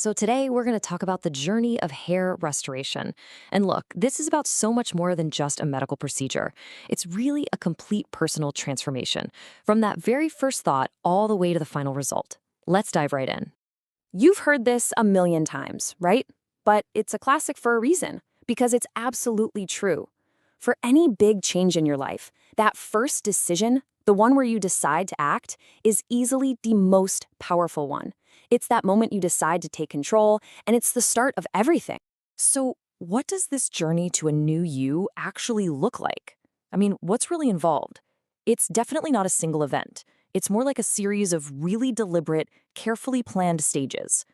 So today we're going to talk about the journey of hair restoration. And look, this is about so much more than just a medical procedure. It's really a complete personal transformation, from that very first thought all the way to the final result. Let's dive right in. You've heard this a million times, right? But it's a classic for a reason, because it's absolutely true. For any big change in your life, that first decision, the one where you decide to act, is easily the most powerful one. It's that moment you decide to take control, and it's the start of everything. So, what does this journey to a new you actually look like? I mean, what's really involved? It's definitely not a single event. It's more like a series of really deliberate, carefully planned stages.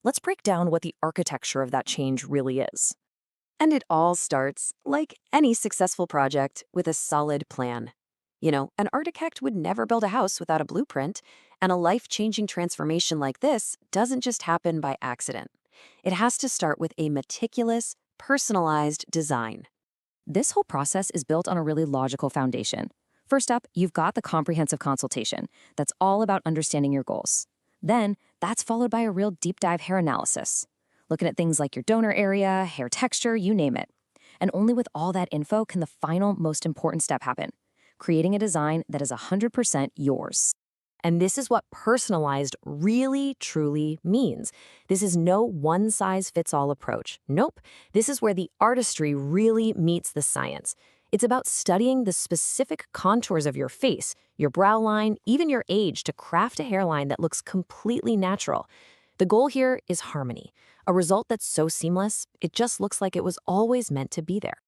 Let's break down what the architecture of that change really is. And it all starts, like any successful project, with a solid plan. You know, an architect would never build a house without a blueprint, and a life-changing transformation like this doesn't just happen by accident. It has to start with a meticulous, personalized design. This whole process is built on a really logical foundation. First up, you've got the comprehensive consultation. That's all about understanding your goals. Then, that's followed by a real deep dive hair analysis, looking at things like your donor area, hair texture, you name it. And only with all that info can the final, most important step happen: creating a design that is 100% yours. And this is what personalized really, truly means. This is no one-size-fits-all approach. Nope. This is where the artistry really meets the science. It's about studying the specific contours of your face, your brow line, even your age, to craft a hairline that looks completely natural. The goal here is harmony, a result that's so seamless, it just looks like it was always meant to be there.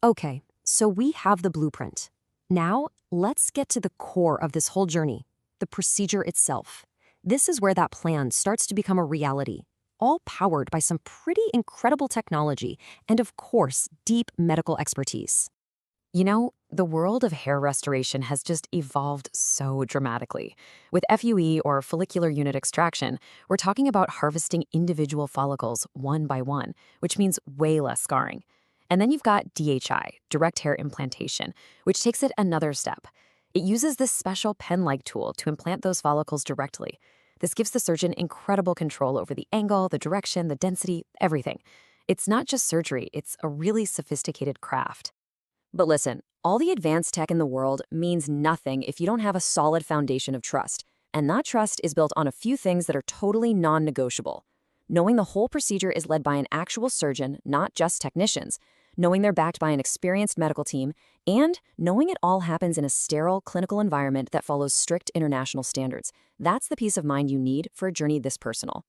Okay, so we have the blueprint. Now, let's get to the core of this whole journey, the procedure itself. This is where that plan starts to become a reality, all powered by some pretty incredible technology and, of course, deep medical expertise. You know, the world of hair restoration has just evolved so dramatically. With FUE, or follicular unit extraction, we're talking about harvesting individual follicles one by one, which means way less scarring. And then you've got DHI, direct hair implantation, which takes it another step. It uses this special pen-like tool to implant those follicles directly. This gives the surgeon incredible control over the angle, the direction, the density, everything. It's not just surgery, it's a really sophisticated craft. But listen, all the advanced tech in the world means nothing if you don't have a solid foundation of trust. And that trust is built on a few things that are totally non-negotiable. Knowing the whole procedure is led by an actual surgeon, not just technicians. Knowing they're backed by an experienced medical team, and knowing it all happens in a sterile clinical environment that follows strict international standards. That's the peace of mind you need for a journey this personal.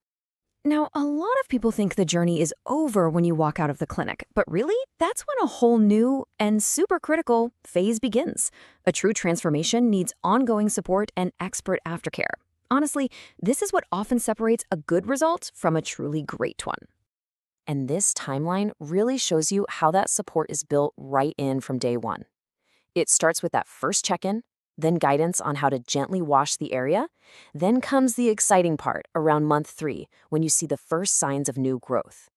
Now, a lot of people think the journey is over when you walk out of the clinic, but really, that's when a whole new and super critical phase begins. A true transformation needs ongoing support and expert aftercare. Honestly, this is what often separates a good result from a truly great one. And this timeline really shows you how that support is built right in from day one. It starts with that first check-in, then guidance on how to gently wash the area. Then comes the exciting part around month 3, when you see the first signs of new growth.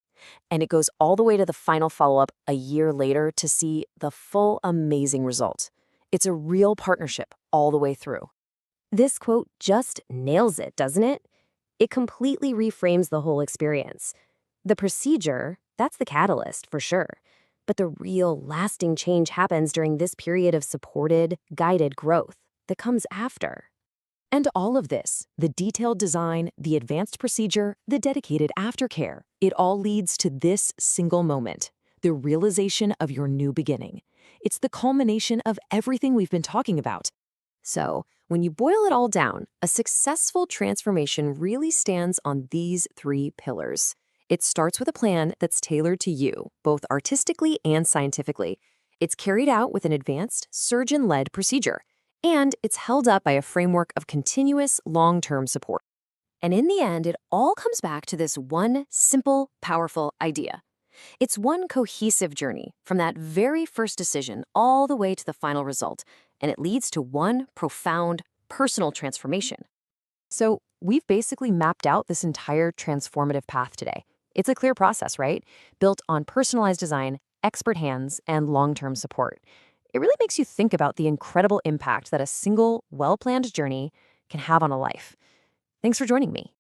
And it goes all the way to the final follow-up a year later to see the full amazing result. It's a real partnership all the way through. This quote just nails it, doesn't it? It completely reframes the whole experience. The procedure, that's the catalyst for sure. But the real lasting change happens during this period of supported, guided growth that comes after. And all of this, the detailed design, the advanced procedure, the dedicated aftercare, it all leads to this single moment, the realization of your new beginning. It's the culmination of everything we've been talking about. So, when you boil it all down, a successful transformation really stands on these 3 pillars. It starts with a plan that's tailored to you, both artistically and scientifically. It's carried out with an advanced, surgeon-led procedure, and it's held up by a framework of continuous, long-term support. And in the end, it all comes back to this one simple, powerful idea. It's one cohesive journey from that very first decision all the way to the final result, and it leads to one profound, personal transformation. So, we've basically mapped out this entire transformative path today. It's a clear process, right? Built on personalized design, expert hands, and long-term support. It really makes you think about the incredible impact that a single, well-planned journey can have on a life. Thanks for joining me.